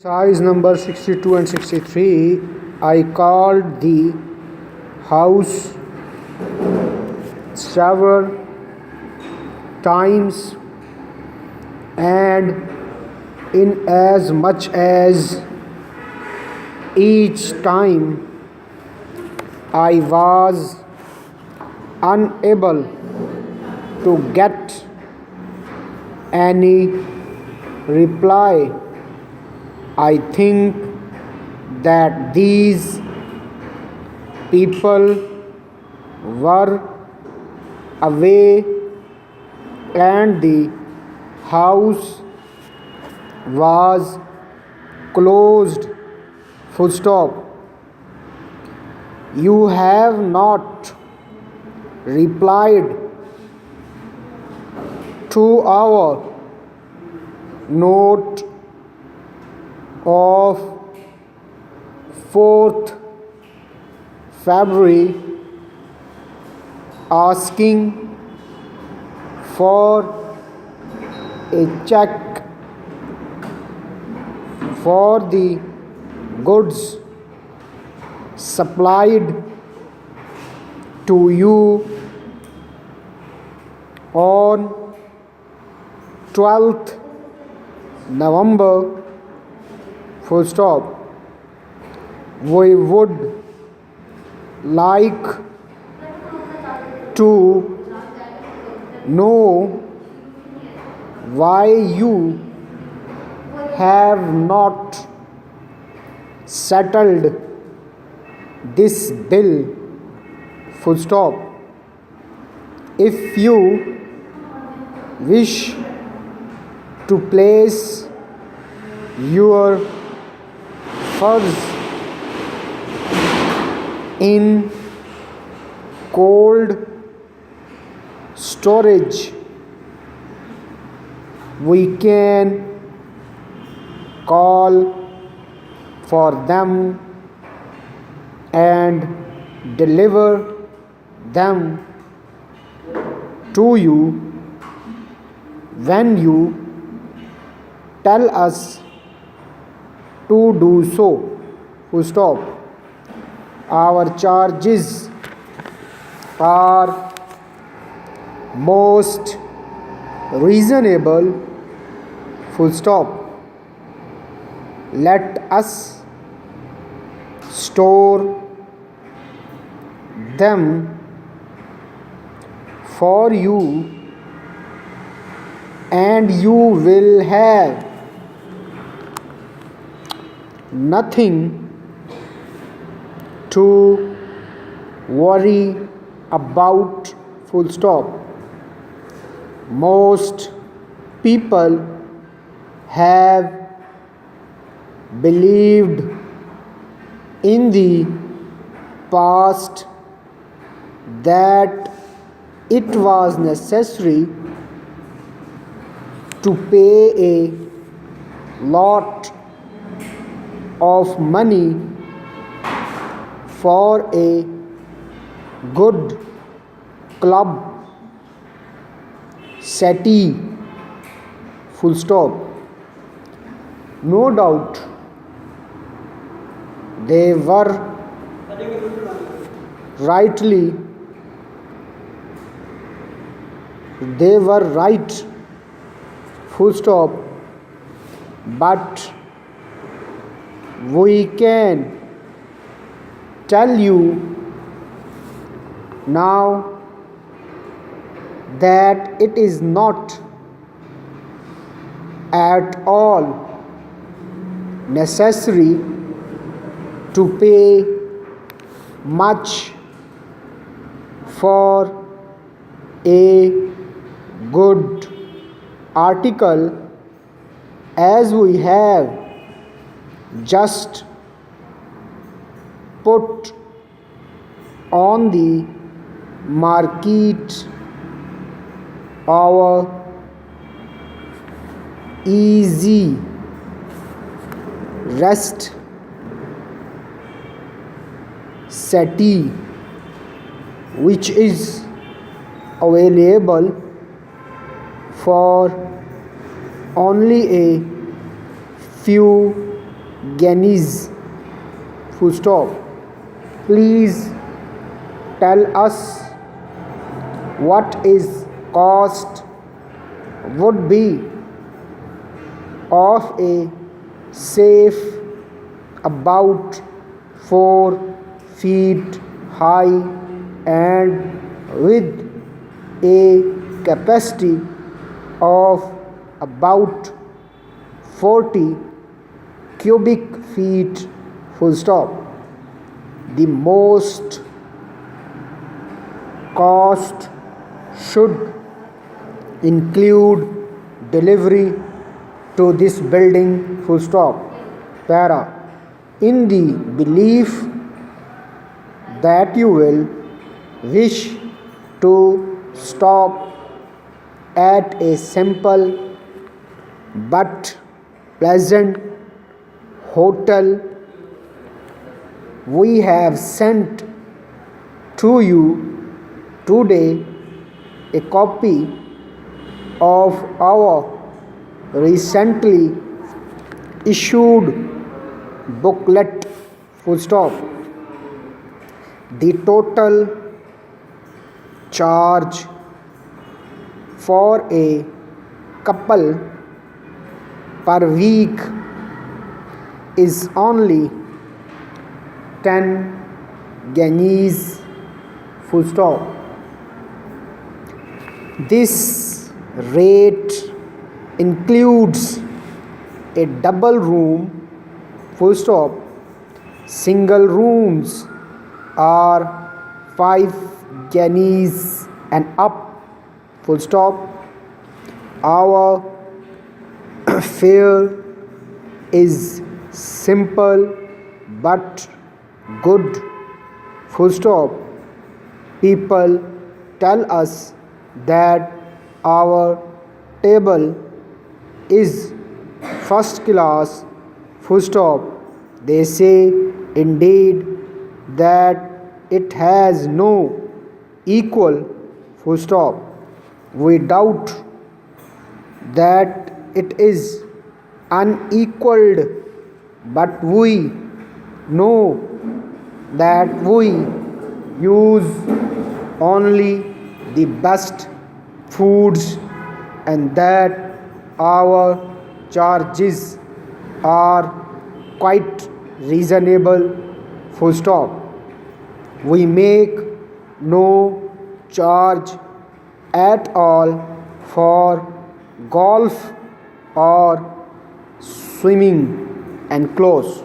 Size number 62 and 63. I called the house several times, and in as much as each time I was unable to get any reply. I think that these people were away and the house was closed. Full stop. You have not replied to our note of 4th February asking for a check for the goods supplied to you on 12th November. Full stop. We would like to know why you have not settled this bill. Full stop. If you wish to place your funds in cold storage, we can call for them and deliver them to you when you tell us to do so. Full stop. Our charges are most reasonable. Full stop. Let us store them for you, and you will have nothing to worry about. Full stop. Most people have believed in the past that it was necessary to pay a lot of money for a good club settee. Full stop. No doubt they were right. Full stop. But we can tell you now that it is not at all necessary to pay much for a good article, as we have just put on the market our easy rest settee, which is available for only a few guineas, full stop. Please tell us what is cost would be of a safe about 4 feet high and with a capacity of about 40 cubic feet, full stop. The most cost should include delivery to this building, full stop. Para. In the belief that you will wish to stop at a simple but pleasant hotel, we have sent to you today a copy of our recently issued booklet, full stop. The total charge for a couple per week is only 10 guineas, full stop. This rate includes a double room, full stop. Single rooms are 5 guineas and up, full stop. Our fare is simple but good, full stop. People tell us that our table is first class, full stop. They say indeed that it has no equal, full stop. We doubt that it is unequaled, but we know that we use only the best foods and that our charges are quite reasonable, full stop. We make no charge at all for golf or swimming and close.